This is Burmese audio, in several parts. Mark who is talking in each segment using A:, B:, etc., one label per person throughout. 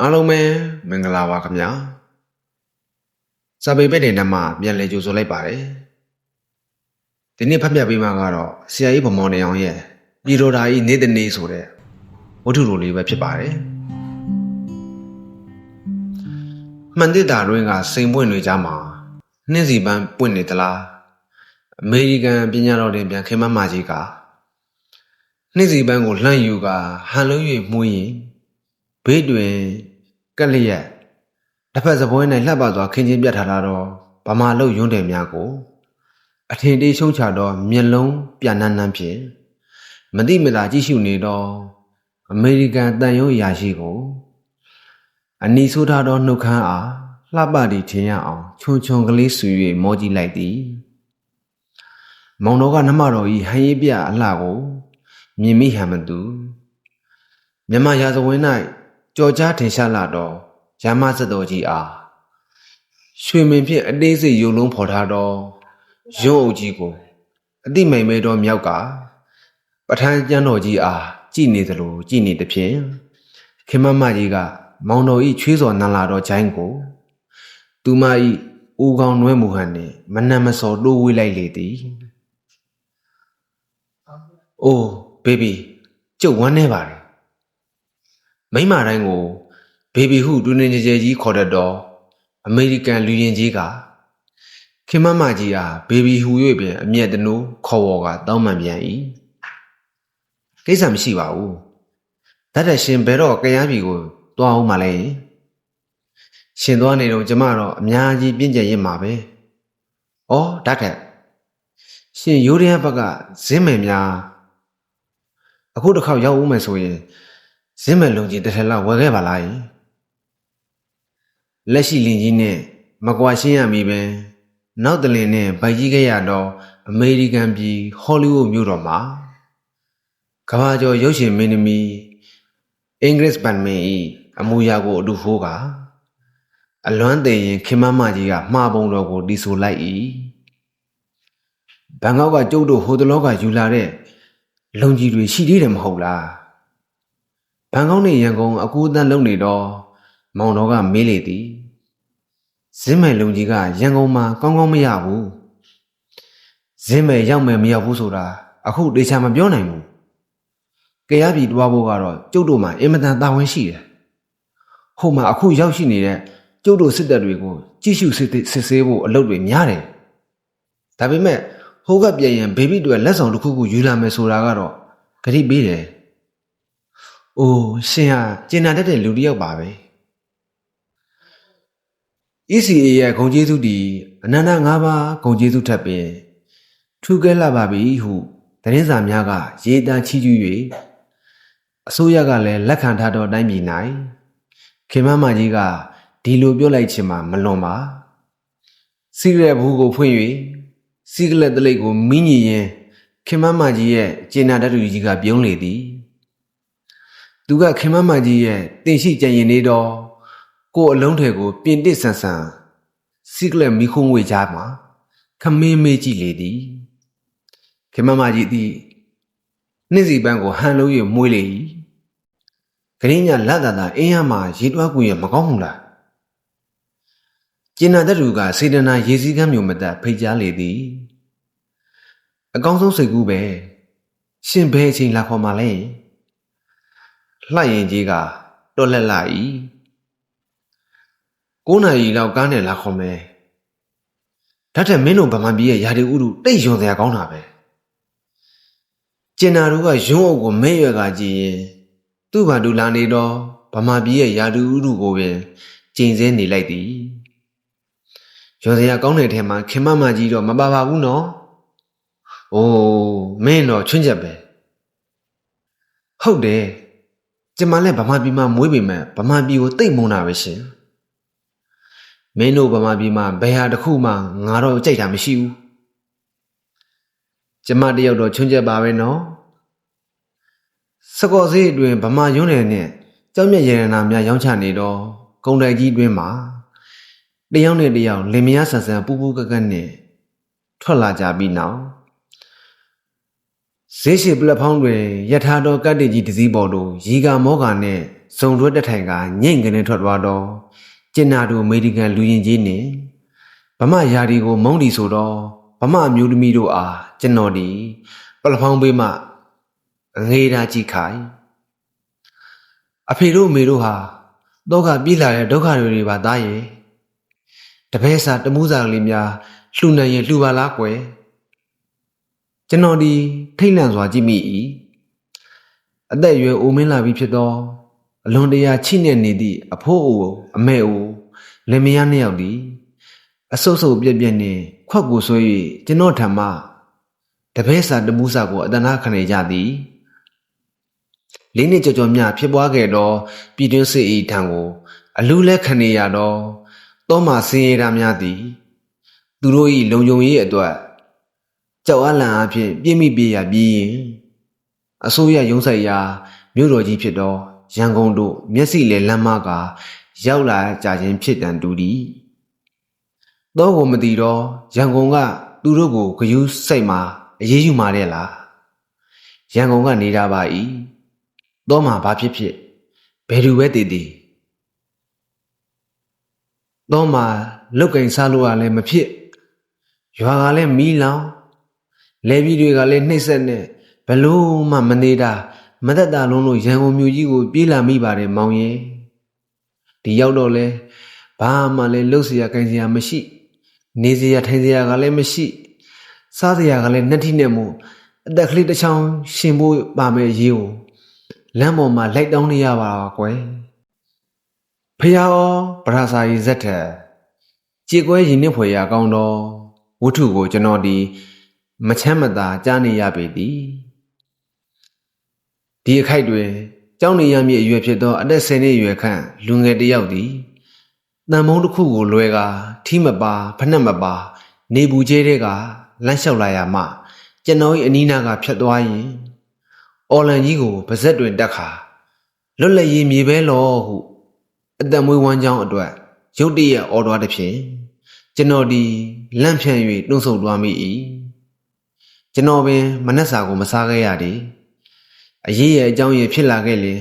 A: အားလုံးပဲမင်္ဂလာပါခင်ဗျာစာပေဘက်တွေနဲ့မှပြန်လည်ကြိုဆိုလိုက်ပါတယ်ဒီနေ့ဖတ်ပြပေးမှာကတော့ဆရာကြီးဗမော်နေအောင်ရဲ့ပြည်တော်ဓာကြီးနေတနေဆိုတဲ့ဝတ္ထုလိုလေးပဲဖြစ်ပါတယ်မှန်သစ်တာတွင်ကစိန်ပွင့်တွေကြားမှာနှင်းစီပန်းပွင့်နေသလားအမေရိကန်ပညာတော်တင်ပြန်ခင်မကြီးကနှင်းစီပန်းကိုလှမ်းယူကဟန်လုံး၍မှုရင်ဘေးတွင်ကက်လျက်တစ်ဖက်စပွဲ၌လှပ်ပါစွာခင်းချင်းပြတ်ထားတော့ဗမာလုတ်ယွန်းတယ်များကိုအထင်သေးရှုံချတော့မျက်လုံးပြန်နှမ်းဖြင့်မတိမတာကြည့်ရှုနေတော့အမေရိကန်တန်ရုံးရာရှိကိုအနီဆိုးထားသောနှုတ်ခမ်းအားလှပသည်ထင်ရအောင်ချွန်ချွန်ကလေးဆူ၍မောကြည့်လိုက်သည်မောင်တော်ကနှမတော်ဤဟန်ရေးပြအလှကိုမြင်မိဟန်မသူမြမရာဇဝင်၌ကြော်ကြားထင်ရှားလာတော့ရာမစတော်ကြီးအားရွှေမင်းဖြင့်အသေးစိတ်ရုံလုံးဖော်ထားတော့ရုံးအုပ်ကြီးကိုအတိမိန်မဲတော်မြောက်ကပထန်းကျမ်းတော်ကြီးအားကြည်နေသလိုကြည်နေသဖြင့်ခင်မကြီးကမောင်တော်ဤချွေးစော်နန်းလာတော့ဂျိုင်းကိုသူမဤဦးကောင်းနွဲမူဟန်နှင့်မနှံမစော်တိုးဝေးလိုက်လေသည်အိုးဘေဘီကျုပ်ဝမ်းနေပါတယ်မိမတိုင်းကိုဘေဘီဟုတွင်တွင်ကြဲကြဲကြီးခေါ်တတ်တော့အမေရိကန်လူရင်ကြီးကခင်မကြီးအားဘေဘီဟူ၍ပင်အမျက်တနိုးခေါ်ဝေါ်ကတောင်းပန်ပြန်၏ကိစ္စမရှိပါဘူးဒါတဲ့ရှင်ဘယ်တော့ကရားပြည်ကိုတွားအောင်မလဲရှင်သွားနေတော့ကျမတော့အများကြီးပြင့်ကျက်ရင်မှာပဲဩဒါတဲ့ရှင်ရိုးရန်ဘက်ကဇင်းမယ်များအခုတစ်ခေါက်ရောက်ဦးမယ်ဆိုရင်ဇင်းမယ်လုံကြီးတစ်ထက်လောက်ဝယ်ခဲ့ပါလားလက်ရှိလင်ကြီးနဲ့မကွာရှင်းရမီပဲနောက်တလင်နဲ့ဗိုက်ကြီးခဲ့ရတော့အမေရိကန်ပြည်ဟောလိဝုဒ်မြို့တော်မှာကမ္ဘာကျော်ရုပ်ရှင်မင်းသမီးအင်္ဂလိပ်ပန်မင်းဤအမူအရာကိုအတူဖိုးကအလွမ်းသိရင်ခင်မကြီးကမှားပုံတော်ကိုတီးဆိုလိုက်၏ဘန်ကောက်ကကျုပ်တို့ဟိုတလောကယူလာတဲ့လုံကြီးတွေရှိသေးတယ်မဟုတ်လားဘန်ကောက်နဲ့ရန်ကုန်အကူအသန်းလုံနေတော့မောင်တော်ကမေးလေသည်ဇင်းမယ်လုံကြီးကရန်ကုန်မှာကောင်းကောင်းမရဘူးဇင်းမယ်ရောက်မယ်မရောက်ဘူးဆိုတာအခုတေချာမပြောနိုင်ဘူးကြရပြည်တွားဖို့ကတော့ကျုပ်တို့မှာအင်မတန်တာဝန်ရှိတယ်ဟိုမှာအခုရောက်ရှိနေတဲ့ကျုပ်တို့စစ်တပ်တွေကိုကြည့်ရှုစစ်ဆေးဖို့အလုပ်တွေများတယ်ဒါပေမဲ့ဟိုကပြန်ရင်ဘေဘီတွေလက်ဆောင်တစ်ခုခုယူလာမယ်ဆိုတာကတော့ဂရိပေးတယ်အိုးရှင်ဟာကျင်နာတတ်တဲ့လူတစ်ယောက်ပါပဲECA ရဲ့ဂုံကျေးဇူးတီအနန္တ၅ပါးဂုံကျေးဇူးထပ်ပင်ထူးကဲလာပါပြီဟုသတင်းစာများကရေးသားချီးကျူး၍အစိုးရကလည်းလက်ခံထားသောအတိုင်းပြည်၌ခင်မကြီးကဒီလိုပြောလိုက်ခြင်းမှာမလွန်ပါစီရက်ဘူးကိုဖွင့်၍စီကလက်တလိပ်ကိုမင်းညီရင်ခင်မကြီးရဲ့ကျင်နာတတ်သူကြီးကပြုံးလေသည်သူကခင်မကြီးရဲ့တင်ရှိကြံရင်နေတော့ကိုအလုံးထဲကိုပြင်တစ်ဆန်ဆန်စီကလက်မီခုံးဝေချမှာခမင်းမေးကြည့်လေသည်ခင်မကြီးသည်နှင်းစီပန်းကိုဟန်လုံး၍မွေးလေ၏ခရင်းညလက်သာအင်းရမှာရေတွားကူရမကောင်းဘူးလားကျင်နာတတ်သူကစေတနာရေစည်းကမ်းမျိုးမတတ်ဖိတ်ကြားလေသည်အကောင်းဆုံးစိတ်ကူးပဲရှင်ဘဲအချိန်လာခေါ်မှလဲလှရင်ကြီးကတော်လက်လာ၏9 နာရီလောက်ကားနဲ့လာခေါ်မယ်ဒါထက်မင်းတို့ဗမာပြည်ရဲ့ယာဒီဥတုတိတ်ယွန်စရာကောင်းတာပဲကျင်နာတို့ကယွန်းအုပ်ကိုမဲရွက်ကကြည့်ရင်သူ့ဘာတူလာနေတော့ဗမာပြည်ရဲ့ယာဒီဥတုကိုပင်ကျင်စဲနေလိုက်သည်ယွန်စရာကောင်းတဲ့ထဲမှာခင်မကြီးတော့မပါပါဘူးနော်အိုးမင်းတော့ချွင်းချက်ပဲဟုတ်တယ်ကျမလည်းဗမာပြည်မှာမွေးပေမဲ့ဗမာပြည်ကိုတိတ်မုန်းတာပဲရှင်မင်းတို့ဗမာပြည်မှာဘယ်ဟာတစ်ခုမှငါတော့ကြိုက်တာမရှိဘူးကျမတယောက်တော့ချွန်းချက်ပါပဲနော်စကော့ဈေးအတွင်းဗမာယွန်းနယ်နဲ့ကြောက်မြက်ရတနာများရောင်းချနေတော့ကုန်တိုက်ကြီးအတွင်းမှာတယောက်နဲ့တယောက်လင်မယားဆန်ဆန်ပူပူကကက်နဲ့ထွက်လာကြပြီးနောက်ဈေးရှိပလက်ဖောင်းတွင်ယထာတော်ကတ်တေကြီးတစည်းပေါ်သို့ရီကာမောကာနှင့် ဇုံတွဲတက်ထိုင်ကညိတ်ကနေထွက်သွားတော့ကျင်နာတို့အမေရိကန်လူရင်ကြီးနဲ့ဗမာယာဒီကိုမုန်းဒီဆိုတော့ဗမာအမျိုးသမီးတို့အားကျွန်တော်ဒီပလဖောင်းပေးမှငေးတာကြည့်ခိုင်အဖေတို့အမေတို့ဟာတော့ကပြေးလာတဲ့ဒုက္ခတွေပါသားရဲ့တပည့်စာတမှုစာကလေးများလှူနိုင်ရင်လှူပါလားကွယ်ကျွန်တော်ဒီထိတ်လန့်စွာကြည့်မိ၏အသက်အရွယ်အိုမင်းလာပြီဖြစ်သောအလွန်တရာချိနဲ့နေသည့်အဖိုးအိုအမေအိုလင်မယားနှစ်ယောက်သည်အဆုပ်ဆုပ်ပြက်ပြက်နှင့်ခွက်ကိုဆွဲ၍ကျွန်တော်ထံမှတပည့်စာတမှုစာကိုအတနာခံနေကြသည်လေးနှစ်ကြော်မြဖြစ်ပွားခဲ့သောပြည်တွင်းစစ်၏ထံကိုအလူးလဲခံနေရသောသောမာစင်ရတာများသည်သူတို့၏လုံခြုံရေးအတွက်ကြောက်အလန့်အဖြစ်ပြင်းမိပြေးရပြီးရင်အစိုးရရုံးဆိုင်ရာမြို့တော်ကြီးဖြစ်သောရန်ကုန်တို့မျက်စိလေလမ်းမကရောက်လာကြခြင်းဖြစ်တန်တူသည်တော့ကိုမသိတော့ရန်ကုန်ကသူတို့ကိုဂယုစိတ်မှာအေးအေးယူမာတဲ့လားရန်ကုန်ကနေတာပါ၏တော့မှဘာဖြစ်ဖြစ်ဘယ်သူပဲတည်တည်တော့မှလုတ်ကင်စားလို့ရလဲမဖြစ်ရွာကလည်းမီးလောင်လဲပြီးတွေကလည်းနှိမ့်ဆက်နဲ့ဘလို့မှမနေတာမသက်တာလုံးလို့ရန်ကုန်မြို့ကြီးကိုပြေးလာမိပါတယ်မောင်ရဲ့ဒီရောက်တော့လဲဘာမှလည်းလှုပ်เสียကင်เสียမရှိနေเสียထိုင်เสียကလည်းမရှိစားเสียကလည်းနှက်ထိနဲ့မို့အသက်ကလေးတစ်ချောင်းရှင်ဖို့ပါမယ်ရေးကိုလမ်းပေါ်မှာလိုက်တောင်းနေရပါကွယ်ဖះဩပရာစာရီဇက်ထက်ကြေကွဲရင်နှစ်ဖွယ်ရကောင်းတော့ဝတ္ထုကိုကျွန်တော်ဒီမချမ်းမသာကြားနေရပေသည်ဒီအခိုက်တွင်ကျောင်းနေရမည့်အရွယ်ဖြစ်သောအသက်10နှစ်အရွယ်ခန့်လူငယ်တစ်ယောက်သည်တန်မုံတစ်ခုကိုလွဲကာထီးမပါဖနှက်မပါနေဘူးကျဲတဲ့ကလမ်းလျှောက်လာရမှကျွန်တော်၏အနီးနားကဖြတ်သွားရင်အော်လန်ကြီးကိုပါဇက်တွင်တက်ခါလွတ်လပ်ရေးမြေပဲလောဟုအသက်မွေးဝမ်းကြောင်းအတွက်ရုတ်တရက်အော်တော်တစ်ဖြင့်ကျွန်တော်ဒီလန့်ဖြန့်၍တွန်းဆုတ်သွားမိ၏ကျွန်တော်ပင်မနှက်စာကိုမစားခဲ့ရသည်အရေးရဲ့အကြောင်းရဖြစ်လာခဲ့လေ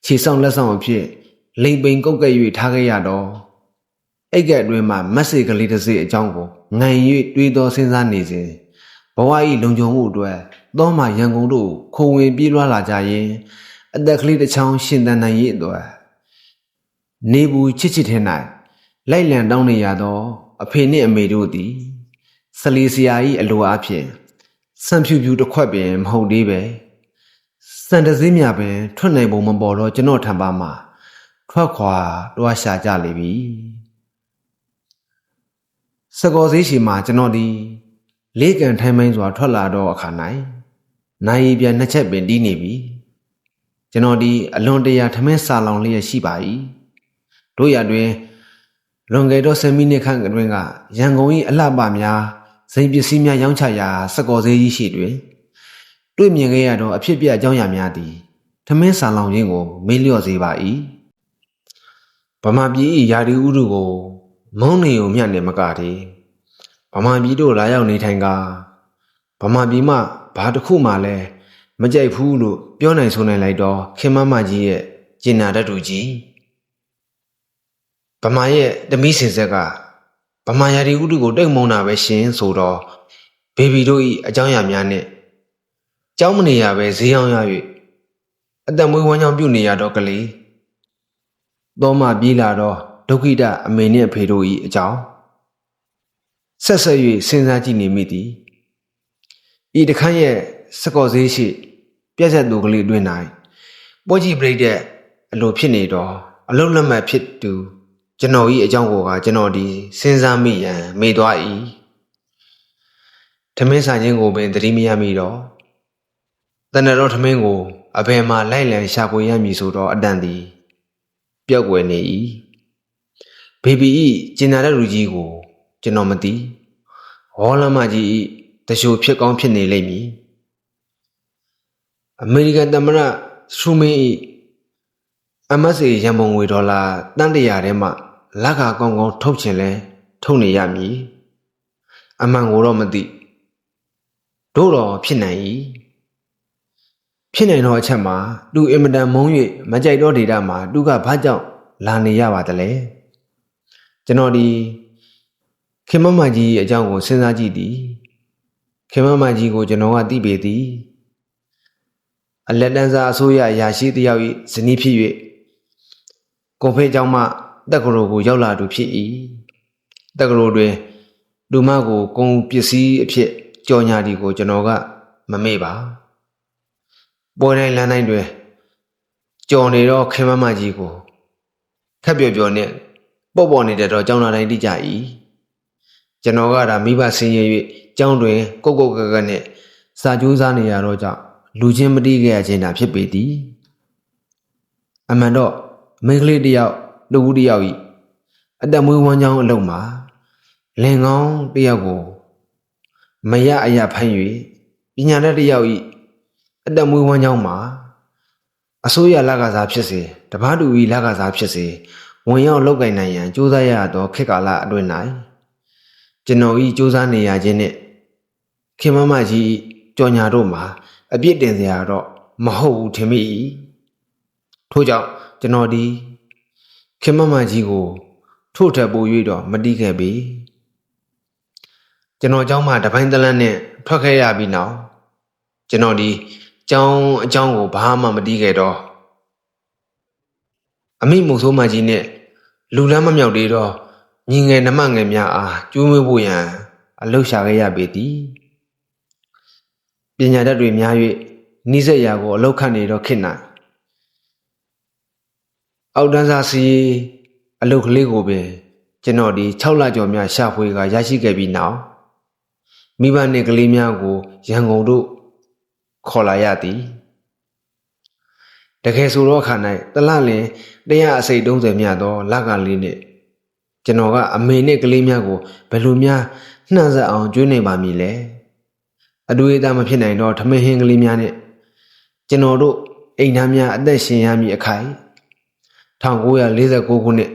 A: ခြေဆောင်လက်ဆောင်အဖြစ်လိမ်ပိန်ကုတ်ကဲ့၍ထားခဲ့ရတော့အိတ်ကအတွင်းမှာမက်ဆေ့ကလေးတစ်စိအကြောင်းကိုငံ၍တွေးသောစဉ်းစားနေစဉ်ဘဝ၏လုံခြုံမှုအတွက်သောမှရန်ကုန်တို့ခုံဝင်ပြေးလွှားလာကြရင်အသက်ကလေးတစ်ချောင်းရှင်သန်နိုင်ရေးအတွက်နေဘူးချစ်ချစ်ထဲ၌လိုက်လံတောင်းနေရသောအဖေနှင့်အမေတို့သည်ဆလီစရာ၏အလိုအားဖြင့်စံဖြူဖြူတစ်ခွက်ပင်မဟုတ်သေးပဲစံတစည်းမြပင်ထွက်နိုင်ပုံမပေါ်တော့ကျွန်တော်ထံပါမှာထွက်ခွာတွားရှာကြလေပြီစကောစည်းရှိမှာကျွန်တော်ဒီလေးကန်ထိုင်းမိုင်းစွာထွက်လာတော့အခါ၌နိုင်ပြန်နှစ်ချက်ပင်တီးနေပြီကျွန်တော်ဒီအလွန်တရာထမင်းစာလောင်လျက်ရှိပါ၏တို့ရတွင်လွန်ခဲ့သော10မိနစ်ခန့်အတွင်းကရန်ကုန်၏အလှပများစိန်ပစ္စည်းများရောင်းချရာစကောဈေးကြီးရှိတွင်တွေ့မြင်ခဲ့ရသောအဖြစ်ပြအကြောင်းအရာများသည်ထမင်းစာလောင်ခြင်းကိုမေးလျော့စေပါ၏ဗမာပြည်၏ယာဒီဥတုကိုမုန်းနေုံမျှနဲ့မကသေးဗမာပြည်တို့လာရောက်နေထိုင်ကဗမာပြည်မှဘာတစ်ခုမှလည်းမကြိုက်ဘူးလို့ပြောနိုင်ဆိုနိုင်လိုက်တော့ခင်မမကြီးရဲ့ကျင်နာတတ်သူကြီးဗမာရဲ့တမီးစင်ဆက်ကဗမာယာဒီဥတုကိုတိတ်မုန်းတာပဲရှင်ဆိုတော့ဘေဘီတို့၏အကြောင်းအရာများနဲ့ကြောင်းမနေရပဲဈေးအောင်ရ၍အသက်မွေးဝမ်းကြောင်းပြုနေရတော့ကလေးသောမှပြေးလာတော့ဒုက္ခိတအမေနှင့်အဖေတို့၏အကြောင်းဆက်ဆက်၍စဉ်းစားကြည့်နေမိသည်ဤတခန်းရဲ့စကော့ဈေးရှိပြက်ဆက်သူကလေးအတွင်း၌ပွဲကြီးပြိတဲ့အလိုဖြစ်နေတော့အလုံးလက်မှတ်ဖြစ်သူကျွန်တော်၏အကြောင်းကိုကကျွန်တော်ဒီစဉ်းစားမိရန်မေ့သွား၏ထမင်းစားခြင်းကိုပင်သတိမရမိတော့တဏ္ဍတော်ထမင်းကိုအဘယ်မှာလိုက်လံရှာဖွေရမည်ဆိုတော့အတန်သည်ပျောက်ကွယ်နေ၏ဘေဘီ၏ကျင်နာတဲ့လူကြီးကိုကျွန်တော်မသိဟောလမကြီး၏တချို့ဖြစ်ကောင်းဖြစ်နေလိမ့်မည်အမေရိကန်သမ္မတထရူမင်း၏ MSA ရန်ပုံငွေဒေါ်လာတန်း100ထဲမှလက်ခါကောင်းကောင်းထုတ်ချင်လဲထုတ်နေရမည်အမှန်ကိုတော့မသိတို့တော့ဖြစ်နိုင်၏ ဖြစ်နိုင်သောအချက်မှာသူအင်မတန်မုန်း၍မကြိုက်သောဒေတာမှာသူကဘာကြောင့်လာနေရပါသလဲကျွန်တော်ဒီခင်မမကြီးအကြောင်းကိုစဉ်းစားကြည့်သည်ခင်မမကြီးကိုကျွန်တော်ကသိပေသည်အလက်တန်းစားအစိုးရအရာရှိတယောက်၏ဇနီးဖြစ်၍ကိုဖေးเจ้าမှတက္ကသိုလ်ကိုရောက်လာသူဖြစ်၏တက္ကသိုလ်တွင်လူမကိုကုန်ပစ္စည်းအဖြစ်ကြော်ညာသည်ကိုကျွန်တော်ကမမေ့ပါပွဲတိုင်းလမ်းတိုင်းတွင်ကြော်နေတော့ခင်မကြီးကိုခက်ပျော်ပျော်နဲ့ပေါ့ပေါ့နေတဲ့တော့ကျောင်းသားတိုင်းတိကြ၏ကျွန်တော်ကဒါမိဘဆင်းရဲ၍ကျောင်းတွင်ကုတ်ကုတ်ကကနဲ့စာကြိုးစားနေရတော့ကြောင့်လူချင်းမတိခဲ့ရခြင်းသာဖြစ်ပေသည်အမှန်တော့မိန်းကလေးတယောက်လူဦးတယောက်၏အသက်မွေးဝမ်းကြောင်းအလုံးမှာလင်ကောင်းတယောက်ကိုမရအရာဖမ်း၍ပညာတတ်တယောက်၏အသက်မွေးဝမ်းကြောင်းမှာအစိုးရလက်ကစားဖြစ်စေတပားတူ၏လက်ကစားဖြစ်စေဝင်ရောက်လောက်ကင်နိုင်ရန်ကြိုးစားရသောခေတ်ကာလအတွင်း၌ကျွန်တော်၏ကြိုးစားနေရခြင်းနှင့်ခင်မကြီးကြော်ညာတို့မှာအပြစ်တင်စရာတော့မဟုတ်ဘူးထင်မိ၏ထို့ကြောင့်ကျွန်တော်ဒီခင်မကြီးကိုထို့ထက်ပို၍တော့မတီးခဲ့ပေကျွန်တော်เจ้าမှတပိုင်းတလန်းနဲ့ထွက်ခဲ့ရပြီးနောက်ကျွန်တော်ဒီအကြောင်းကိုဘာမှမတီးခဲ့တော့အမိမုံဆိုးမကြီးနဲ့လူလမ်းမမြောက်သေးတော့ညီငယ်နှမငယ်များအားကျိုးမွေးဖို့ရန်အလှုပ်ရှားခဲ့ရပေသည်ပညာတတ်တွေများ၍နှိစက်ရာကိုအလောက်ခတ်နေတော့ခေတ်၌အောက်တန်းစားစီအလုတ်ကလေးကိုပင်ကျွန်တော်ဒီ6လကျော်များရှာဖွေကရရှိခဲ့ပြီးနောက်မိဘနှင့်ကလေးများကိုရန်ကုန်တို့ခေါ်လာရသည်တကယ်ဆိုတော့အခါ၌တလလင်130မြတ်သောလကလေးနှင့်ကျွန်တော်ကအမေနှင့်ကလေးများကိုဘယ်လိုများနှံ့ဆက်အောင်ကျွေးနေပါမည်လဲအတွေ့အကြုံမဖြစ်နိုင်တော့ထမင်းဟင်းကလေးများနဲ့ကျွန်တော်တို့အိမ်သားများအသက်ရှင်ရမည်အခိုင်1949ခုနှစ်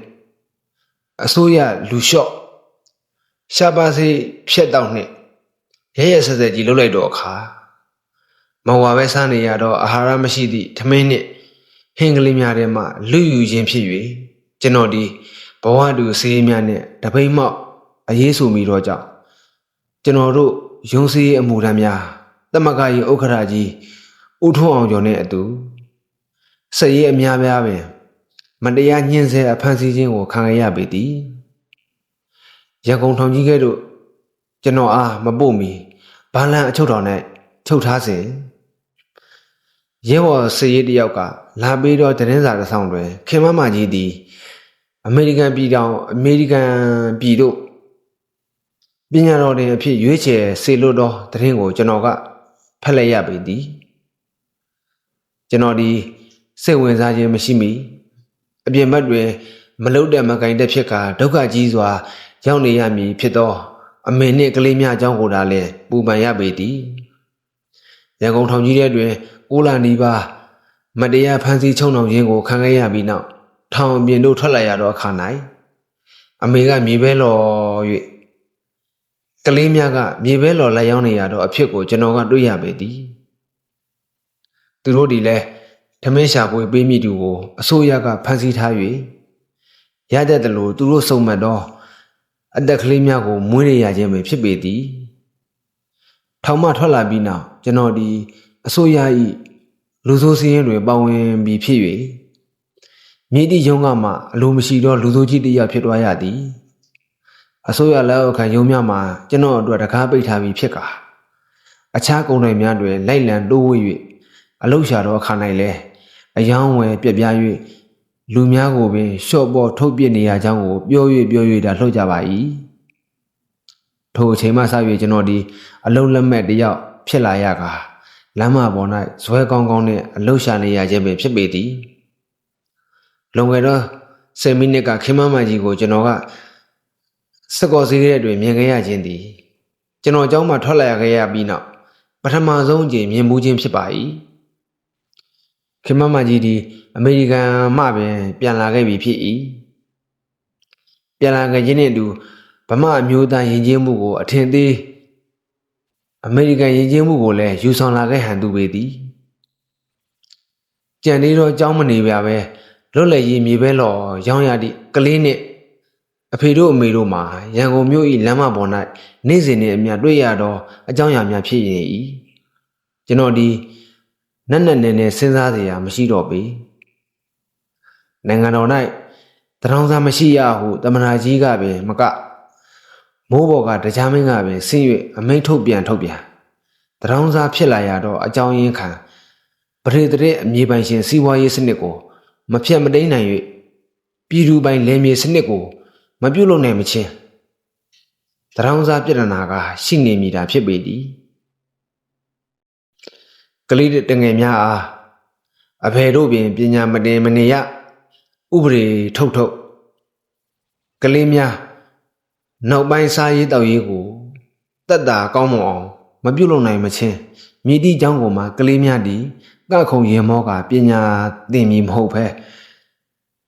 A: အစိုးရလူလျှော့ရှားပါစေဖြတ်တောက်နှင့်ရဲရဲဆက်ဆက်ကြီးလှုပ်လိုက်တော့အခါမဝါပဲစားနေရတော့အာဟာရမရှိသည့်ထမင်းနှင့်ဟင်းကလေးများထဲမှလူယူခြင်းဖြစ်၍ကျွန်တော်ဒီဘဝတူဆေးများနဲ့တပိတ်မောက်အရေးဆိုမိတော့ကြောင့်ကျွန်တော်တို့ရုံးစည်းအမှုထမ်းများတမကကြီးဥက္ခရာကြီးဦးထွန်းအောင်ကျော်နဲ့အတူစက်ရေးအများပြားပင်မတရားညှင်းဆဲအဖမ်းဆီးခြင်းကိုခံရပေသည်ရန်ကုန်ထောင်ကြီးကဲ့သို့ကျွန်တော်အားမပို့မီဘာလန်အချုပ်တော်၌ချုပ်ထားစဉ်ရဲဘော်စက်ရေးတယောက်ကလာပြီးတော့သတင်းစာတစ်ဆောင်တွင်ခင်မကြီးသည်အမေရိကန်ပြည်တို့ပညာတော်တွင်အဖြစ်ရွေးချယ်စေလွတ်သောသတင်းကိုကျွန်တော်ကဖတ်လိုက်ရပေသည်ကျွန်တော်ဒီစိတ်ဝင်စားခြင်းမရှိမီအပြင်ဘက်တွင်မလုတဲ့မကင်တဲ့ဖြစ်ကာဒုက္ခကြီးစွာရောက်နေရမည်ဖြစ်သောအမေနှင့်ကလေးများအကြောင်းကိုသာလည်းပူပန်ရပေသည်ရန်ကုန်ထောင်ကြီးထဲတွင်6လနီးပါးမတရားဖမ်းဆီးချုံနှောင်ခြင်းကိုခံခဲ့ရပြီးနောက်ထောင်ပြင်တို့ထွက်လာရသောအခါ၌အမေကမြေပဲလော်၍ကလေးများကမြေပဲလော်လက်ရောက်နေရတော့အဖြစ်ကိုကျွန်တော်ကတွေ့ရပေသည်သူတို့ဒီလဲထမင်းရှာပွေပေးမိသူကိုအစိုးရကဖမ်းဆီးထား၍ရတတ်တယ်လို့သူတို့စုံမှတ်တော့အသက်ကလေးများကိုမွေးရရခြင်းပဲဖြစ်ပေသည်ထောင်မှထွက်လာပြီးနောက်ကျွန်တော်ဒီအစိုးရ၏လူဆိုးစည်းရင်တွေပါဝင်ပြီးဖြစ်၍မြေတီရုံးကမှအလိုမရှိတော့လူဆိုးကြီးတယောက်ဖြစ်သွားရသည်အစိုးရလက်အောက်ခံရုံးများမှာကျွန်တော်အတွက်တကားပိတ်ထားပြီးဖြစ်ကာအခြားကုန်တွေများတွင်လိုက်လံတိုးဝှေ့၍အလုရှာတော့အခါ၌လဲအယောင်းဝယ်ပြက်ပြား၍လူများကိုပင်ရှော့ပေါ်ထုတ်ပြစ်နေရကြောင်းကိုပြော၍ဒါလှုပ်ကြပါ၏ထိုအချိန်မှစ၍ကျွန်တော်ဒီအလုံးလက်မဲ့တယောက်ဖြစ်လာရကာလမ်းမပေါ်၌ဇွဲကောင်းကောင်းနဲ့အလုရှာနေရခြင်းပင်ဖြစ်ပေသည်လွန်ခဲ့သော10မိနစ်ကခင်မကြီးကိုကျွန်တော်ကစကောစီးရဲတွင်မြင်ခဲ့ရခြင်းသည်ကျွန်တော်အကြောင်းမှထွက်လာခဲ့ရပြီးနောက်ပထမဆုံးအကြိမ်မြင်မှုချင်းဖြစ်ပါ၏ခင်မကြီးဒီအမေရိကန်မှပင်ပြန်လာခဲ့ပြီဖြစ်၏ပြန်လာခဲ့ခြင်းနှင့်အတူဗမာအမျိုးသားယဉ်ကျေးမှုကိုအထင်သေးအမေရိကန်ယဉ်ကျေးမှုကိုလည်းယူဆောင်လာခဲ့ဟန်တူပေသည် ကြံနေတော့ကြောင်းမနေပြပဲလွတ်လည်ရေးမြေပဲလော်ရောင်းရသည့်ကလေးနှင့်အဖေတို့အမေတို့မှာရန်ကုန်မြို့၏လမ်းမပေါ်၌နေ့စဉ်နှင့်အမျှတွေ့ရသောအကြောင်းအရာများဖြစ်ရင်၏ကျွန်တော်ဒီနက်နက်နဲနဲစဉ်းစားစရာမရှိတော့ပေနိုင်ငံတော်၌တရောင်းစားမရှိရဟုတမနာကြီးကပင်မကမိုးပေါ်ကတရားမင်းကပင်ဆင်း၍အမိန့်ထုတ်ပြန်တရောင်းစားဖြစ်လာရတော့အကြောင်းရင်းခံပရိသေတဲ့အမြေပိုင်ရှင်စီးပွားရေးစနစ်ကိုမဖြတ်မတိန်နိုင်၍ပြည်သူပိုင်လယ်မြေစနစ်ကိုမပြုတ်လုံနိုင်မချင်းတရောင်းစားပြဿနာကရှိနေမိတာဖြစ်ပေသည်ကလေးတငယ်များအားအဖေတို့ပင်ပညာမတင်မနေရဥပဒေထုတ်ကလေးများနောက်ပိုင်းစားရေးတောက်ရေးကိုတက်တာကောင်းမွန်အောင်မပြုတ်လုံနိုင်မချင်းမြည်သည့်เจ้าကိုမှကလေးများသည်ကခုံရင်မောကပညာသင်မည်မဟုတ်ဘဲ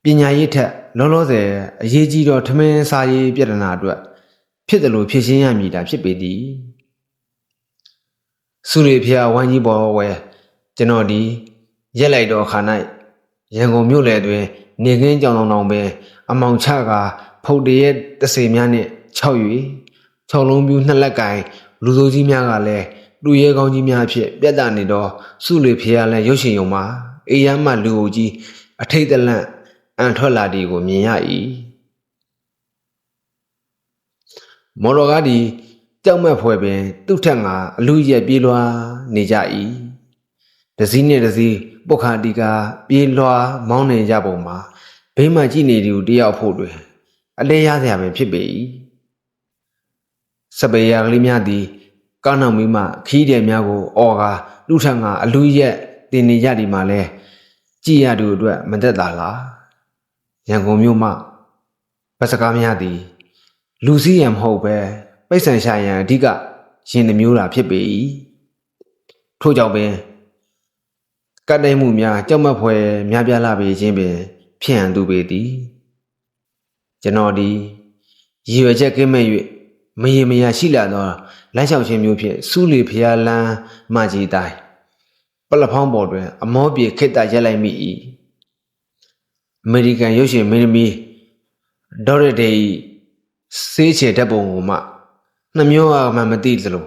A: ပညာရေးထက်လောလောဆယ်အရေးကြီးတော့ထမင်းစားရေးပြဿနာအတွက်ဖြစ်တယ်လို့ဖြေရှင်းရမည်တာဖြစ်ပေသည်စုရိဖျားဝိုင်းကြီးပေါ်ဝဲကျွန်တော်ဒီရက်လိုက်တော့ခါ၌ရန်ကုန်မြို့လယ်တွင်နေခင်းကြောင်တောင်ပင်အမောင်ချကဖုတ်တရဲ့တစေများနှင့်6၍6လုံးပြူ2လက်ကင်လူစိုးကြီးများကလည်းလူရဲကောင်းကြီးများဖြင့်ပြတ်တာနေတော့စုရိဖျားလည်းရုပ်ရှင်ယုံမှာအေးရမ်းမှလူအုပ်ကြီးအထိတ်တလန့်အန်ထွက်လာသည်ကိုမြင်ရ၏မော်တော်ကားသည်ကြောက်မက်ဖွယ်ပင်သူ့ထက်ငါအလူရက်ပြေးလွှားနေကြ၏တစည်းနှင့်တစည်းပုတ်ခါတီကပြေးလွှားမောင်းနေကြပုံမှာဘေးမှကြည့်နေသူတယောက်ဖို့တွင်အလဲရစရာပင်ဖြစ်ပေ၏စပယ်ရကလေးများသည်ကောင်းနောက်မီမှခီးတယ်များကိုအော်ကာလူထက်ငါအလူရက်တင်နေကြသည်မှာလဲကြည်ရသူအတွက်မသက်သာလားရန်ကုန်မြို့မှဗစကားများသည်လူစည်းရန်မဟုတ်ပဲပိတ်ဆန်ရှာရန်အဓိကရင်နှမျိုးတာဖြစ်ပေ၏ထို့ကြောင့်ပင်ကတ်တိုင်းမှုများကြောက်မက်ဖွယ်များပြားလာပေခြင်းပင်ဖြစ်ဟန်သူပေသည်ကျွန်တော်ဒီရည်ရွယ်ချက်ကင်းမဲ့၍မရေမရာရှိလာသောလမ်းလျှောက်ခြင်းမျိုးဖြင့်စူးလီဖျားလန်းမှကြီးတိုင်းပလက်ဖောင်းပေါ်တွင်အမောပြေခိတ္တရက်လိုက်မိ၏အမေရိကန်ရုပ်ရှင်မင်းသမီးဒေါ်ရဒေ၏စေးချေဓာတ်ပုံကိုမှနှမျိုးအမှမသိသလို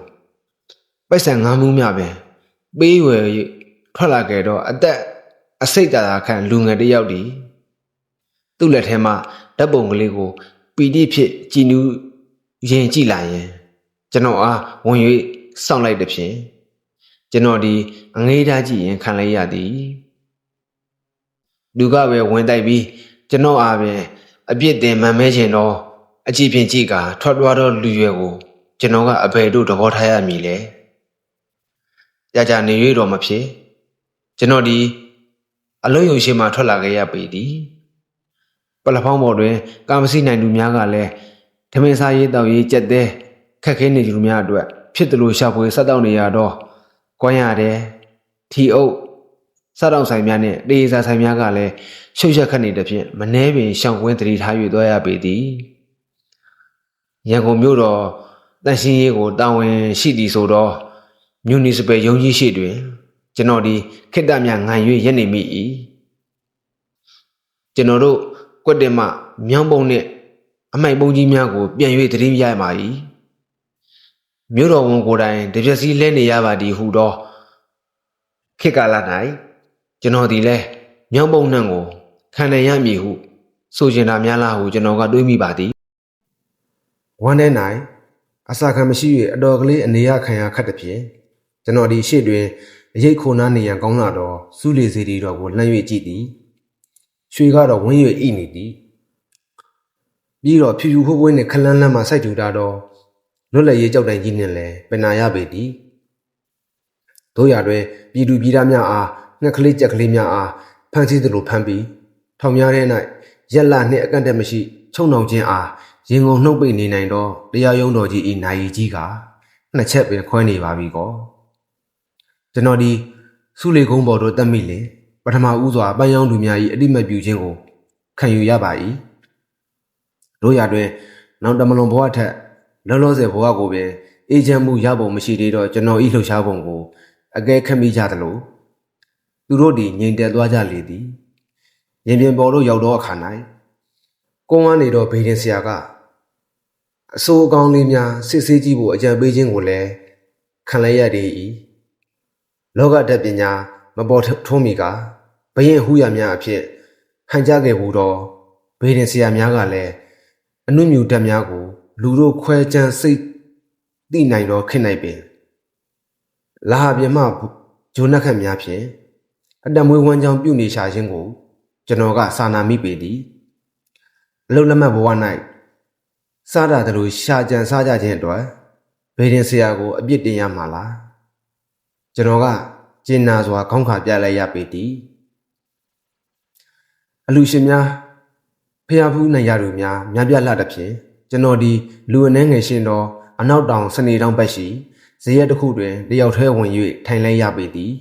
A: ပိုက်ဆံ9မှုများပင်ပေးဝယ်ထွက်လာခဲ့တော့အသက်အစိတ်သာခန့်လူငယ်တစ်ယောက်တည်းသူ့လက်ထဲမှာဓာတ်ပုံကလေးကိုပီတိဖြစ်ကြည်နူးရင်ကြည့်လာရင်ကျွန်တော်အားဝင်၍စောင့်လိုက်တဲ့ဖြင့်ကျွန်တော်ဒီအငေးထားကြည့်ရင်ခံလိုက်ရသည်လူကပဲဝင်တိုက်ပြီးကျွန်တော်အားပဲအပြစ်တင်မှန်မဲခြင်းတော့အကြည့်ဖြင့်ကြည့်ကထွက်သွားတော့လူရွယ်ကိုကျွန်တော်ကအဘယ်တို့သဘောထားရမည်လဲကြာနေရတော့မဖြစ်ကျွန်တော်ဒီအလုံးယုံရှိမှထွက်လာခဲ့ရပေသည်ပလက်ဖောင်းပေါ်တွင်ကာမစီနိုင်လူများကလည်းထမင်းစားရေးတောက်ရေးကြက်သေးခက်ခဲနေလူများအတွက်ဖြစ်တယ်လို့ရှာဖွေဆက်တောက်နေရတော့ကွမ်းရတယ်ထီအုပ်စားတောက်ဆိုင်များနဲ့တေးစားဆိုင်များကလည်းရှုပ်ရက်ခတ်နေတဲ့ဖြင့်မနှဲပင်ရှောင်းကွင်းတတိထား၍သွားရပေသည်ရန်ကုန်မြို့တော်တန်ရှင်းရေးကိုတာဝန်ရှိသည်ဆိုတော့မြူနီစပယ်ရုံးကြီးရှိတွင်ကျွန်တော်ဒီခိတ္တမြငန်၍ရက်နေမိ၏ကျွန်တော်တို့ကွက်တင်မှမြောင်းပုံနှင့်အမိုက်ပုံကြီးများကိုပြန်၍တတိရပါ၏မြို့တော်ဝန်ကိုယ်တိုင်တပြက်စီလဲနေရပါသည်ဟုတော့ခေတ်ကာလ၌ကျွန်တော်ဒီလဲမြောင်းပုံနှံကိုခံနိုင်ရမည်ဟုဆိုချင်တာများလားဟုကျွန်တော်ကတွေးမိပါသည်ဝမ်းထဲ၌အစာခံမရှိ၍အတော်ကလေးအနေရခံရခတ်သည်ဖြင့်ကျွန်တော်ဒီရှေ့တွင်အရိတ်ခိုနားနေရန်ကောင်းလာတော့စူးလေစီတီတော်ကိုလှမ်း၍ကြည့်သည်ရွှေကတော့ဝင်း၍ဣနေသည်ပြီးတော့ဖြူဖြူဖွဖွနှင့်ခလန်းလန်းမှစိုက်ထူတာတော့လွတ်လပ်ရေးကြောက်တိုင်ကြီးနှင့်လည်းပင်နာရပေသည်တို့ရတွင်ပြည်သူပြည်သားများအားငှက်ကလေးကြက်ကလေးများအားဖမ်းဆီးသလိုဖမ်းပြီးထောင်များထဲ၌ရက်လနှင့်အကန့်အသတ်မရှိချုံနှောင်ခြင်းအားရင်ကုန်နှုတ်ပိတ်နေနိုင်တော့တရားရုံးတော်ကြီး၏နိုင်ကြီးကနှစ်ချက်ပင်ခွဲနေပါပြီကောကျွန်တော်ဒီစုလေကုန်းပေါ်တို့တက်မိလေပထမဦးစွာပန်းရောင်းသူများ၏အတိမတ်ပြုခြင်းကိုခံယူရပါ၏တို့ရတွင်နောက်တမလွန်ဘဝထက်လောလောဆယ်ဘဝကိုပင်အေဂျင့်မှုရပုံမရှိသေးတော့ကျွန်တော်ဤလှုပ်ရှားပုံကိုအကဲခတ်မိကြသလိုသူ သူတို့ဒီငြိမ်သက်သွားကြလေသည်ရင်ပြင်ပေါ်တို့ရောက်တော့အခါ၌ကုန်းဝန်းနေတော့ဘေးရင်ဆရာကအဆိုးအကောင်းလေးများစစ်ဆေးကြည့်ဖို့အကြံပေးခြင်းကိုလည်းခံလိုက်ရသည်၏လောကဓာတ်ပညာမပေါ်ထုံးမီကဘရင်ဟူရများအဖြစ်ဟန်ကြခဲ့ဘူးတော့ဘေးရင်ဆရာများကလည်းအနုမြူဓာတ်များကိုလူတို့ခွဲချမ်းစိတ်သိနိုင်တော့ခင်နိုင်ပင်လာဟာပြမဂျိုနက်ခတ်များဖြင့်အတမွေးဝမ်းကြောင်းပြုနေရှာခြင်းကိုကျွန်တော်ကစာနာမိပေသည်အလုလက်မှတ်ဘဝ၌စားတာတို့ရှာကြံစားကြခြင်းအတွက်ဘေဒင်ဆရာကိုအပြစ်တင်ရမှာလားကျွန်တော်ကကျင်နာစွာခေါင်းခါပြလိုက်ရပေသည်အလူရှင်များဖျားဖူးနိုင်ရသူများများပြလှသဖြင့်ကျွန်တော်ဒီလူအနှဲငယ်ရှင်တော်အနောက်တောင်စနေတောင်ဘက်ရှိဇရက်တစ်ခုတွင်တယောက်ထဲဝင်၍ထိုင်လိုက်ရပေသည်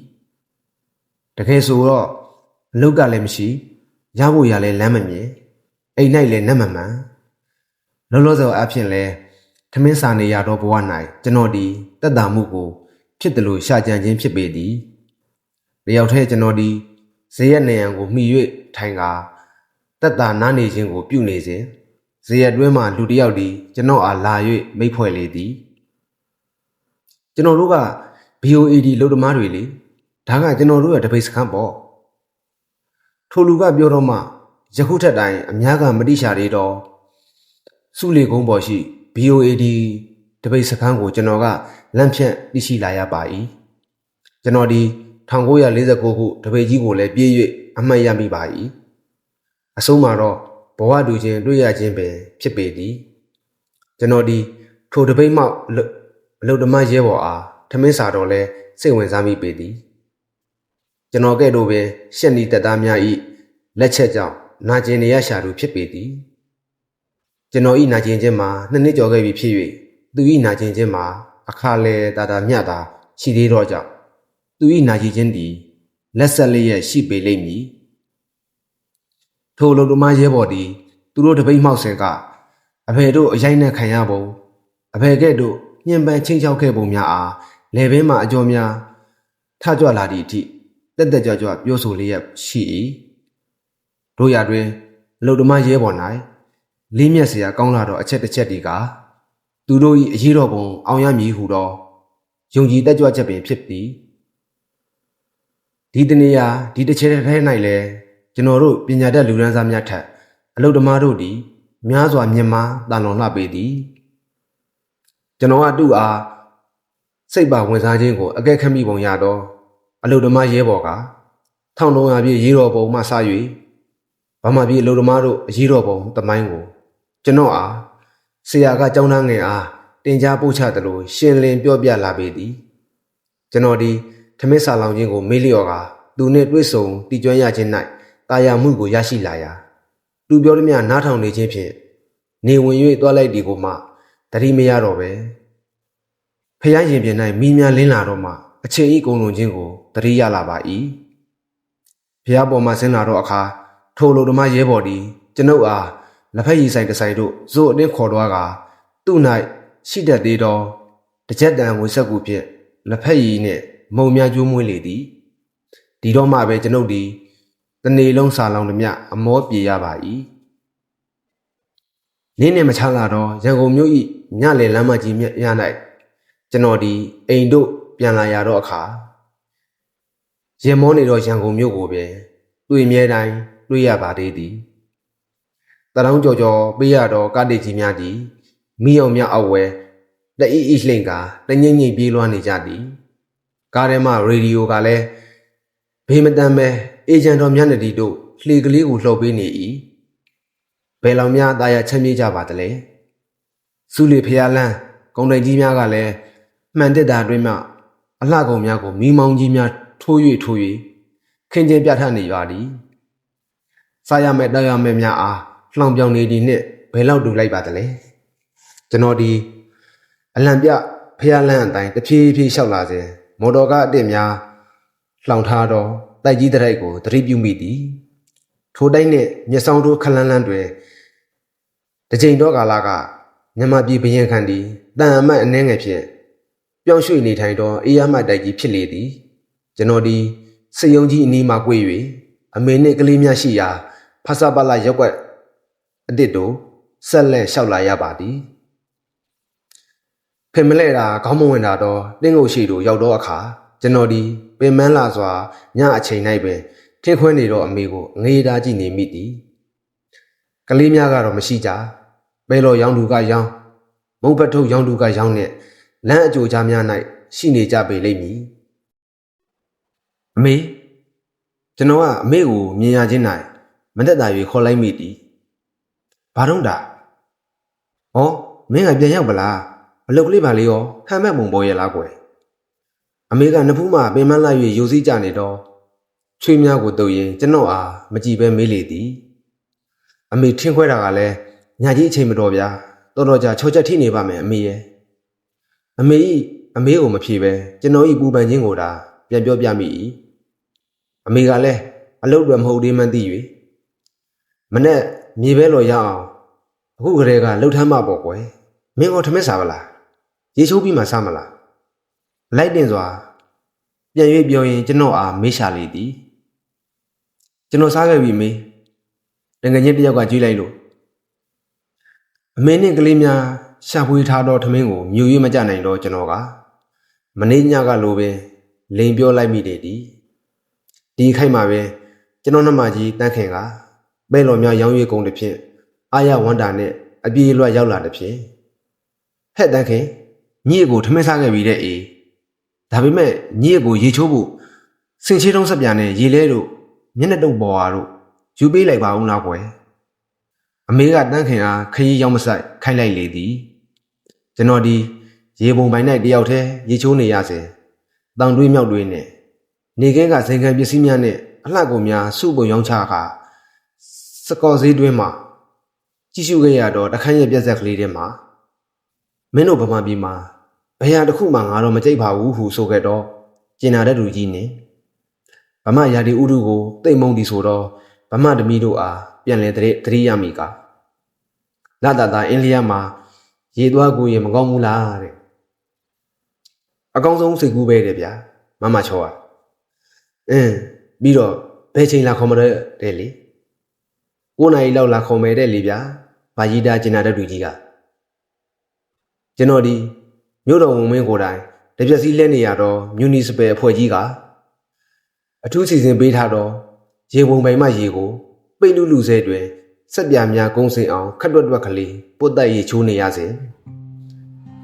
A: တကယ်ဆိုတော့အလုတ်ကလည်းမရှိရဖို့ရလဲလမ်းမမြင်အိမ်၌လည်းနတ်မမှန်လောလောဆယ်အဖြစ်လဲထမင်းစာနေရတော့ဘဝ၌ကျွန်တော်ဒီတက်တာမှုကိုဖြစ်တယ်လို့ရှာကြံခြင်းဖြစ်ပေသည်တယောက်ထဲကျွန်တော်ဒီဇရက်နေရန်ကိုမှီ၍ထိုင်ကာတက်တာနားနေခြင်းကိုပြုနေစဉ်ဇရက်တွင်းမှလူတစ်ယောက်ဒီကျွန်တော်အားလာ၍မိတ်ဖွဲ့လေသည်ကျွန်တော်တို့က BOAD လုံသမားတွေလေဒါကကျွန်တော်တို့ရဲ့တပိတ်စခန်းပေါ့ထိုလူကပြောတော့မှယခုထက်တိုင်အများကမတိရှာသေးတော့စုလေကုန်းပေါ်ရှိ BOAD တပိတ်စခန်းကိုကျွန်တော်ကလမ်းဖြန့်သိရှိလာရပါ၏ကျွန်တော်ဒီ1949ခုတပိတ်ကြီးကိုလည်းပြေး၍အမှတ်ရမိပါ၏အဆုံးမှာတော့ဘဝတူချင်းတွေ့ရခြင်းပင်ဖြစ်ပေသည်ကျွန်တော်ဒီထိုတပိတ်မှအလုတ်ဓမ္မရဲဘော်အားထမင်းစာတော့လဲစိတ်ဝင်စားမိပေသည်ကျွန်တော်ကဲ့သို့ပင်ရှက်နီတက်သားများ၏လက်ချက်ကြောင့်နာကျင်နေရရှာသူဖြစ်ပေသည်ကျွန်တော်၏နာကျင်ခြင်းမှာ2နှစ်ကျော်ခဲ့ပြီဖြစ်၍သူ၏နာကျင်ခြင်းမှာအခါလဲတာမျှတာရှိသေးတော့ကြောင့်သူ၏နာကျင်ခြင်းသည်လက်ဆက်လေးရရှိပေလိမ့်မည်ထိုလုံသမားရဲဘော်သည်သူတို့တပိတ်မှောက်စင်ကအဖေတို့အရိုက်နဲ့ခံရပုံအဖေကဲ့သို့ညှဉ်းပန်းချင်းချောက်ခဲ့ပုံများအားလေဘင်းမှအကျော်များထကြွလာသည့်အထိတက်တက်ကြွကြွပြောဆိုလျက်ရှိ၏တို့ရတွင်လုံသမားရဲဘော်၌လေးမျက်စရာကောင်းလာတော့အချက်တစ်ချက်ဒီကသူတို့၏အရေးတော်ပုံအောင်ရမည်ဟုသောယုံကြည်တက်ကြွချက်ပင်ဖြစ်သည်ဒီတနေရာဒီတစ်ချက်ထဲ၌လည်းကျွန်တော်တို့ပညာတတ်လူရန်စားများထက်အလုသမားတို့သည်များစွာမြင်မာတန်လွန်လှပေသည်ကျွန်တော်ကသူ့အားစိတ်ပါဝင်စားခြင်းကိုအကဲခတ်မိပုံရတော့အလုသမားရဲဘော်က1300ပြည့်ရေးတော်ပုံမှစ၍ဗမာပြည်အလုသမားတို့အရေးတော်ပုံတမိုင်းကိုကျွန်တော်အားဆရာကကျောင်းသားငယ်အားတင် जा ပို့ချတယ်လို့ရှင်းလင်းပြောပြလာပေသည်ကျွန်တော်ဒီထမင်းစာလောင်ခြင်းကိုမေးလျော်ကသူနှင့်တွေ့ဆုံတည်ကျွမ်းရခြင်း၌တာယာမှုကိုရရှိလာရာသူပြောသည်များနားထောင်နေခြင်းဖြင့်နေဝင်၍တွားလိုက်ဒီကိုမှတတိမရတော့ပဲဖျားရင်ပြင်၌မိများလင်းလာတော့မှအချိန်ဤကုံလုံးခြင်းကိုတတိရလာပါ၏ဖျားပေါ်မှဆင်းလာတော့အခါထိုလူဓမ္မရဲဘော်သည်ကျွန်ုပ်အားလက်ဖက်ရည်ဆိုင်တစ်ဆိုင်တို့ဇို့အတင်းခေါ်သွားကသူ့၌ရှိတတ်သေးသောတစ်ချက်တန်ဝေဆက်ကူဖြင့်လက်ဖက်ရည်နှင့်မုံများကျိုးမွေးလေသည်ဒီတော့မှပဲကျွန်ုပ်သည်တနေ့လုံးစာလောင်သည်မြအမောပြေရပါ၏နင်းနှင့်မချလာတော့ရန်ကုန်မြို့၏ညလေလမ်းမကြီးမြရ၌ကျွန်တော်ဒီအိမ်တို့ပြန်လာရတော့အခါရင်မောနေတော့ရန်ကုန်မြို့ကိုပဲတွေ့မြဲတိုင်းတွေ့ရပါသေးသည်တရောင်းကြော်ကြော်ပေးရတော့ကားတိတ်ကြီးများသည်မိအောင်များအောက်ဝဲတအီအီလှိမ့်ကတငိမ့်ငိမ့်ပြေးလွှမ်းနေကြသည်ကားထဲမှာရေဒီယိုကလည်းဘေးမတမ်းပဲအေဂျင့်တော်မျက်နှာတီတို့လှေကလေးကိုလှုပ်ပေးနေ၏ဘယ်လောက်များတာယာချမ်းမြေ့ကြပါသလဲစုလီဖျားလန်းကုန်တိုင်ကြီးများကလည်းမှန်တက်တာအတွင်းမှအလှကုန်များကိုမီးမောင်းကြီးများထိုး၍ခင်းကျင်းပြထနေပါသည်စားရမယ်တောက်ရမယ်များအားလှောင်ပြောင်နေသည်နှင့်ဘယ်လောက်တူလိုက်ပါသလဲကျွန်တော်ဒီအလံပြဖျားလန်းအတိုင်းတဖြည်းဖြည်းလျှောက်လာစေမော်တော်ကားအစ်စ်များလှောင်ထားတော့တိုက်ကြီးတိုက်ကိုသတိပြုမိသည်ထိုတိုက်နှင့်မျက်စောင်းတို့ခလန်းလန်းတွင်တကြိမ်တော့ကာလကမြန်မာပြည်ဘရင်ခန့်သည်တန်အမတ်အနှဲငယ်ဖြင့်ပြောင်းရွှေ့နေထိုင်သောအေးရမတိုက်ကြီးဖြစ်လေသည်ကျွန်တော်ဒီ စေယုံကြီးအနီးမှာ꿰၍အမေနှင့်ကလေးများရှိရာဖဆပလရက်ွက်အတစ်တို့ဆက်လက်လျှောက်လာရပါသည်ဖင်မလဲတာခေါင်းမဝင်တာတော့တင်းငုတ်ရှိတို့ရောက်တော့အခါကျွန်တော်ဒီပင်မန်းလာစွာညအချိန်၌ပင်ထင်းခွင်းနေတော့အမေကိုငေးသားကြည့်နေမိသည်ကလေးများကတော့မရှိကြပဲလော်ရောင်သူကရောင်မုတ်ပထုတ်ရောင်သူကရောင်နဲ့လမ်းအကြိုကြားများ၌ရှိနေကြပေလိမ့်မည်အမေကျွန်တော်ကအမေကိုမြင်ရခြင်း၌မသက်သာ၍ခေါ်လိုက်မိသည်ဘာတော့တာဟောမင်းကပြန်ရောက်ပလားအလုပ်ကလေးပါလေရောဟမ်းမဲ့ပုံပေါ်ရလားကွယ်အမေကနဖူးမှာပင်မလိုက်၍ယူစည်းကြနေတော့ချွေးများကိုတုပ်ရင်ကျွန်တော်အားမကြည့်ပဲမေးလေသည်အမေထင်းခွဲတာကလည်းညကြီးအချိန်မတော်ဗျာတော်တော်ကြာချောချက်ထိနေပါမယ်အမေရဲ့အမေကိုမဖြေပဲကျွန်တော်ဤပူပန်ခြင်းကိုသာပြန်ပြောပြမိ၏အမေကလည်းအလုပ်တွေမဟုတ်သေးမှန်းသိ၍မနဲ့မြေပဲလော်ရအောင်အခုကလေးကလှုပ်ထမ်းမပေါ့ကွယ်မင်းကထမင်းစားမလားရေချိုးပြီးမှစားမလားလိုက်တင်စွာပြန်၍ပြောရင်ကျွန်တော်အားမေးရှာလေသည်ကျွန်တော်စားခဲ့ပြီမေးတကယ်ချင်းတယောက်ကကြွေးလိုက်လို့အမေနဲ့ကလေးများရှာဖွေထားတော့ထမင်းကိုမြူ၍မကြနိုင်တော့ကျွန်တော်ကမနေ့ညကလိုပဲလိန်ပြောလိုက်မိတယ်ဒီခိုက်မှာပဲကျွန်တော်နှမကြီးတန်းခင်ကပဲလော်များရောင်းရွေးကုန်တစ်ဖြင့်အာရဝန္တာနဲ့အပြေးလွှတ်ရောက်လာတစ်ဖြင့်ဟဲ့တန်းခင်ညီကိုထမင်းစားခဲ့ပြီတဲ့အေးဒါပေမဲ့ညီကိုရေချိုးဖို့စင်ချေးတုံးစပြာနဲ့ရေလဲတို့မျက်နှာတုပ်ပေါ်အားတို့ယူပေးလိုက်ပါဦးလားကွယ်အမေကတန်းခင်အားခရီးရောက်မဆိုင်ခိုင်းလိုက်လေသည်ကျွန်တော်ဒီရေပုံပိုင်း၌တယောက်တည်းရေချိုးနေရစဉ်တောင်တွေးမြောက်တွေးနဲ့နေကဲကဇင်ခံပစ္စည်းများနဲ့အလှကုန်များစုပုံရောင်းချခါစကော်ဈေးတွင်းမှာကြည့်ရှုခဲ့ရတော့တခန်းရဲ့ပြက်ဆက်ကလေးထဲမှာမင်းတို့ဗမာပြည်မှာဘယ်ဟာတစ်ခုမှငါတော့မကြိတ်ပါဘူးဟုဆိုခဲ့တော့ကျင်နာတဲ့လူကြီးနဲ့ဗမာရာဒီဥဒုကိုတိတ်မုံဒီဆိုတော့ဗမာတမီတို့အားပြန်လဲတတိရမိကလာတာအင်းလျားမှာရေသွားကိုရင်မကောင်းဘူးလားတဲ့အကောင်းဆုံးစိတ်ကူးပဲတဲ့ဗျာမမချောပြီးတော့ဘယ်ချိန်လာခေါ်မတဲ့လေ9 နာရီလောက်လာခေါ်မယ်တဲ့လေဗျာဘာကြီးတာကျင်နာတဲ့လူကြီးကကျွန်တော်ဒီမြို့တော်ဝန်မင်းကိုယ်တိုင်တပြက်စီးလဲနေရတော့မြူနီစပယ်အဖွဲ့ကြီးကအထူးစီစဉ်ပေးထားတော့ရေပုံပိုင်မှရေကိုပိတ်လူဆဲတွင်စက်ပြာများကုန်းစင်အောင်ခက်တွက်ကလေးပုတ်တက်ရေချိုးနေရစဉ်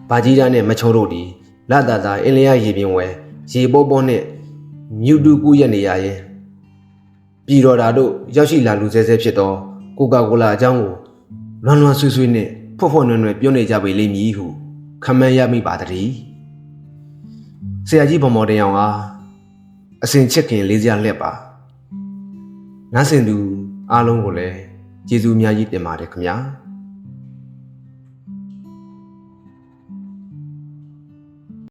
A: ဘာကြီးတာနဲ့မချုံတို့ဒီလာတာအင်းလျားရေပြင်ဝဲရေပေါ်ပေါ်နဲ့မြူတူကူရက်နေရရဲ့ပြည်တော်တာတို့ရောက်ရှိလာလူဆဲဖြစ်တော့ကိုကာကိုလာအကြောင်းကိုလွမ်းဆွေးနဲ့ဖွတ်နွယ်ပြောနေကြပေလိမ့်မည်ဟုခမန်းရမိပါတည်းဆရာကြီးဗမော်တယောင်အားအစဉ်ချစ်ခင်လေးစရာလက်ပါနားဆင်သူအားလုံးကိုလည်းကျေးဇူးအများကြီးတင်ပါတယ်ခင်ဗျာ